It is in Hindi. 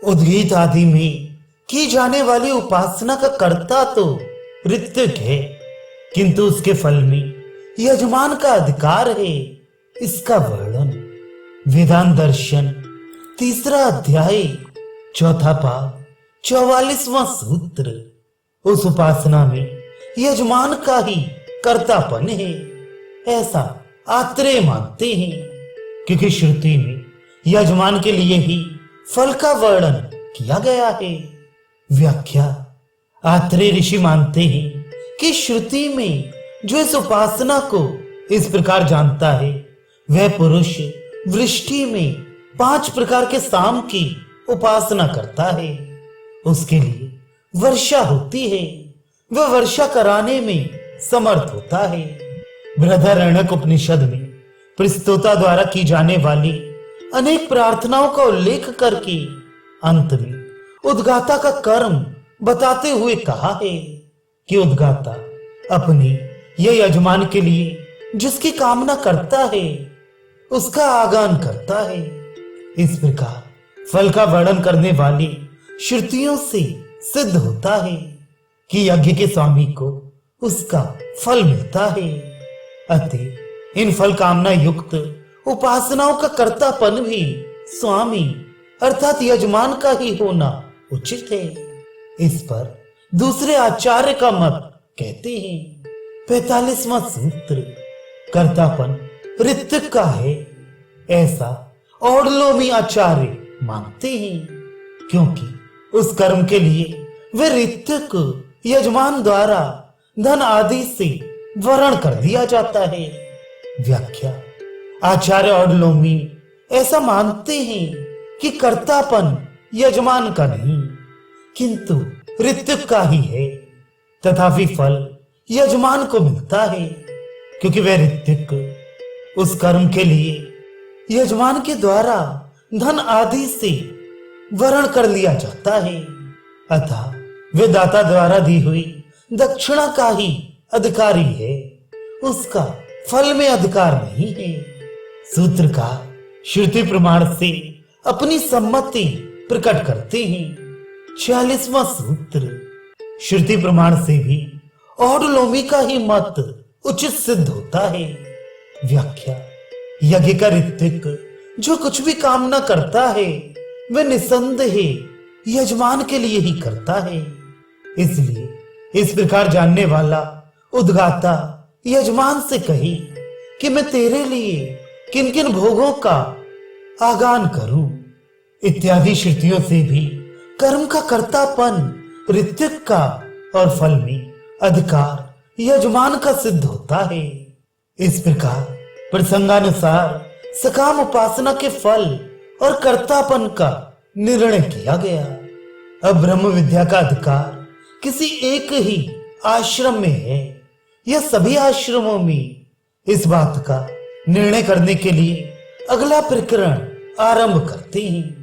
उद्गीत आदि में की जाने वाली उपासना का कर्ता तो ऋत्विक है, किंतु उसके फल में यजमान का अधिकार है। इसका वर्णन वेदांत दर्शन 3 अध्याय 4 पाद 44वां सूत्र। उस उपासना में यजमान का ही कर्तापन है, ऐसा आत्रेय मानते हैं, क्योंकि श्रुति में यजमान के लिए ही फल का वर्णन किया गया है। व्याख्या आत्रेय ऋषि मानते हैं कि श्रुति में जो इस उपासना को इस प्रकार जानता है, वह पुरुष वृष्टि में 5 प्रकार के साम की उपासना करता है। उसके लिए वर्षा होती है, वह वर्षा कराने में समर्थ होता है। बृहदारण्यक उपनिषद में प्रस्तोता द्वारा की जाने वाली अनेक प्रार्थनाओं का उल्लेख करके अंत में उद्गाता का कर्म बताते हुए कहा है कि उद्गाता अपने यह यजमान के लिए जिसकी कामना करता है उसका आगान करता है। इस प्रकार फल का वर्णन करने वाली श्रुतियों से सिद्ध होता है कि यज्ञ के स्वामी को उसका फल मिलता है। अतः इन फल कामना युक्त उपासनाओं का कर्तापन भी स्वामी अर्थात यजमान का ही होना उचित है। इस पर दूसरे आचार्य का मत कहते हैं 45वां सूत्र कर्तापन ऋत्विक का है, ऐसा औडलोमी आचार्य मानते हैं, क्योंकि उस कर्म के लिए वे ऋत्विक यजमान द्वारा धन आदि से वरण कर दिया जाता है। व्याख्या आचार्य औडलोमी ऐसा मानते हैं कि कर्तापन यजमान का नहीं किंतु ऋत्विक का ही है, तथापि फल यजमान को मिलता है, क्योंकि वह ऋत्विक उस कर्म के लिए यजमान के द्वारा धन आदि से वरण कर लिया जाता है। अतः वे दाता द्वारा दी हुई दक्षिणा का ही अधिकारी है, उसका फल में अधिकार नहीं है। सूत्रकार श्रुति प्रमाण से अपनी सम्मति प्रकट करते हैं। 46वां सूत्र श्रुति प्रमाण से भी औडलोमी का ही मत उचित सिद्ध होता है। व्याख्या यज्ञ का ऋत्विक जो कुछ भी कामना करता है वह निसंदेह यजमान के लिए ही करता है। इसलिए इस प्रकार जानने वाला उद्गाता यजमान से कहे कि मैं तेरे लिए किन किन भोगों का आगान करूं इत्यादि श्रुतियों से भी कर्म का कर्तापन ऋत्विक का और फल में अधिकार यजमान का सिद्ध होता है। इस प्रकार प्रसंगानुसार सकाम उपासना के फल और कर्तापन का निर्णय किया गया। अब ब्रह्म विद्या का अधिकार किसी एक ही आश्रम में है या सभी आश्रमों में, इस बात का निर्णय करने के लिए अगला प्रकरण आरंभ करते हैं।